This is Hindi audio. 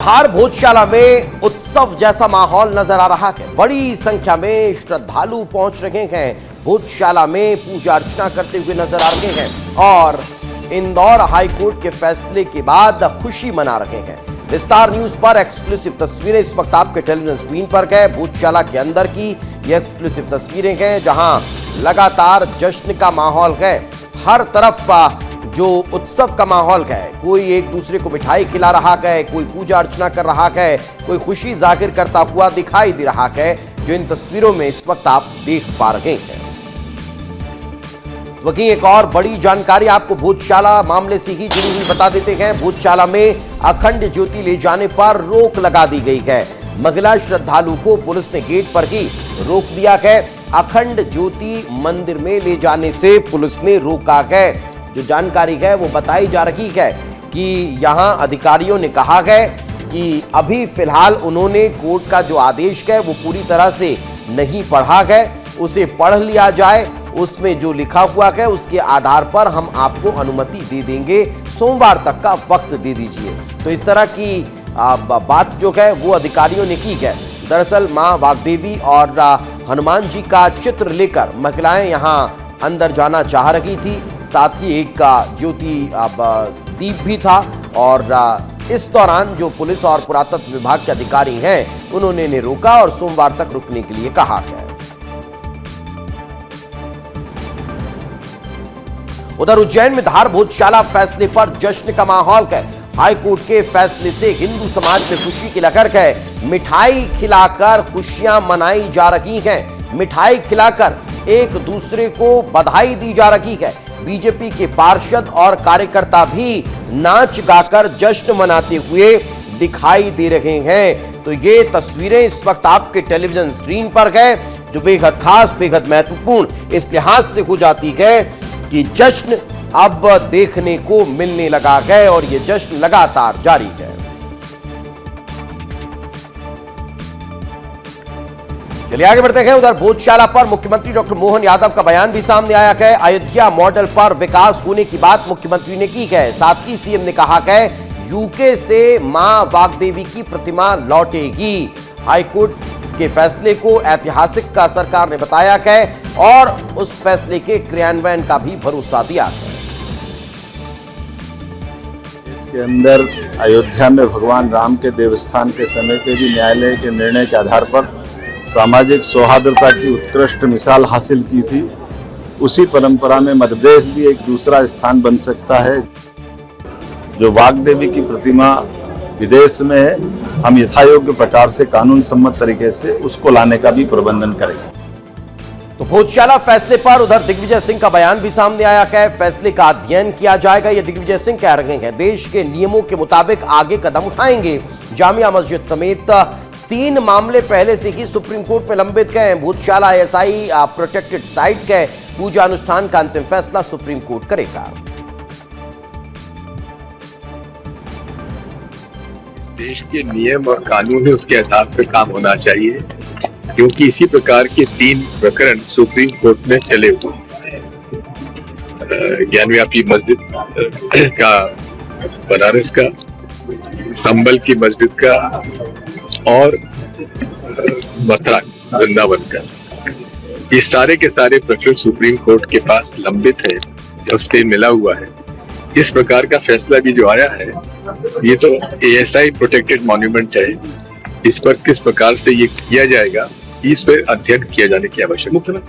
धार भोजशाला में उत्सव जैसा माहौल नजर आ रहा है। बड़ी संख्या में श्रद्धालु पहुंच रहे हैं, भोजशाला में पूजा अर्चना करते हुए नजर आ रहे हैं और इंदौर हाईकोर्ट के फैसले के बाद खुशी मना रहे हैं। विस्तार न्यूज पर एक्सक्लूसिव तस्वीरें इस वक्त आपके टेलीविजन स्क्रीन पर है। भोजशाला के अंदर की ये एक्सक्लूसिव तस्वीरें हैं जहां लगातार जश्न का माहौल है। हर तरफ जो उत्सव का माहौल है, कोई एक दूसरे को मिठाई खिला रहा है, कोई पूजा अर्चना कर रहा है, कोई खुशी जाहिर करता हुआ दिखाई दे रहा है, जो इन तस्वीरों में इस वक्त आप देख पा रहे हैं। वहीं एक और बड़ी जानकारी आपको भोजशाला मामले से ही जुड़ी हुई बता देते हैं। भोजशाला में अखंड ज्योति ले जाने पर रोक लगा दी गई है। महिला श्रद्धालु को पुलिस ने गेट पर ही रोक दिया है। अखंड ज्योति मंदिर में ले जाने से पुलिस ने रोका है। जो जानकारी है वो बताई जा रही है कि यहां अधिकारियों ने कहा है कि अभी फिलहाल उन्होंने कोर्ट का जो आदेश है वो पूरी तरह से नहीं पढ़ा है, उसे पढ़ लिया जाए, उसमें जो लिखा हुआ है उसके आधार पर हम आपको अनुमति दे देंगे, सोमवार तक का वक्त दे दीजिए। तो इस तरह की बात जो है वो अधिकारियों ने की है। दरअसल मां वाग्देवी और हनुमान जी का चित्र लेकर महिलाएं यहां अंदर जाना चाह रही थी, साथ ही एक ज्योति दीप भी था और इस दौरान जो पुलिस और पुरातत्व विभाग के अधिकारी हैं उन्होंने इन्हें रोका और सोमवार तक रुकने के लिए कहा है। उधर उज्जैन में धार भोजशाला फैसले पर जश्न का माहौल है। हाईकोर्ट के फैसले से हिंदू समाज में खुशी की लहर है। मिठाई खिलाकर खुशियां मनाई जा रही हैं। मिठाई खिलाकर एक दूसरे को बधाई दी जा रही है। बीजेपी के पार्षद और कार्यकर्ता भी नाच गाकर जश्न मनाते हुए दिखाई दे रहे हैं। तो ये तस्वीरें इस वक्त आपके टेलीविजन स्क्रीन पर है, जो बेहद खास, बेहद महत्वपूर्ण इस लिहाज से हो जाती है कि जश्न अब देखने को मिलने लगा है और ये जश्न लगातार जारी है। चलिए आगे बढ़ते हैं। उधर भोजशाला पर मुख्यमंत्री डॉक्टर मोहन यादव का बयान भी सामने आया है। अयोध्या मॉडल पर विकास होने की बात मुख्यमंत्री ने की है। साथ ही सीएम ने कहा है यूके से मां वाग्देवी की प्रतिमा लौटेगी। हाईकोर्ट के फैसले को ऐतिहासिक का सरकार ने बताया है और उस फैसले के क्रियान्वयन का भी भरोसा दिया है। इसके अंदर अयोध्या में भगवान राम के देवस्थान के समय के भी न्यायालय के निर्णय के आधार पर सामाजिक सौहार्दता की उत्कृष्ट मिसाल हासिल की थी। उसी परंपरा में मध्य प्रदेश भी एक दूसरा स्थान बन सकता है। जो वाग्देवी की प्रतिमा विदेश में है, हम यथायोग्य प्रकार से कानून सम्मत तरीके से उसको लाने का भी प्रबंधन करेंगे। तो भोजशाला फैसले पर उधर दिग्विजय सिंह का बयान भी सामने आया है। फैसले का अध्ययन किया जाएगा, ये दिग्विजय सिंह कह रहे हैं। देश के नियमों के मुताबिक आगे कदम उठाएंगे। जामिया मस्जिद समेत 3 मामले पहले से ही सुप्रीम कोर्ट में लंबित हैं। भोजशाला एएसआई प्रोटेक्टेड साइट के पूजा अनुष्ठान का अंतिम फैसला सुप्रीम कोर्ट करेगा। देश के नियम और कानून है, उसके आधार पर काम होना चाहिए, क्योंकि इसी प्रकार के 3 प्रकरण सुप्रीम कोर्ट में चले हुए। ज्ञानव्यापी मस्जिद का, बनारस का, संभल की मस्जिद का और मथुरा वृंदावन का, ये सारे के सारे प्रकरण सुप्रीम कोर्ट के पास लंबित है, उससे मिला हुआ है। इस प्रकार का फैसला भी जो आया है, ये तो एएसआई प्रोटेक्टेड मॉन्यूमेंट है, इस पर किस प्रकार से ये किया जाएगा, इस पर अध्ययन किया जाने की आवश्यकता है।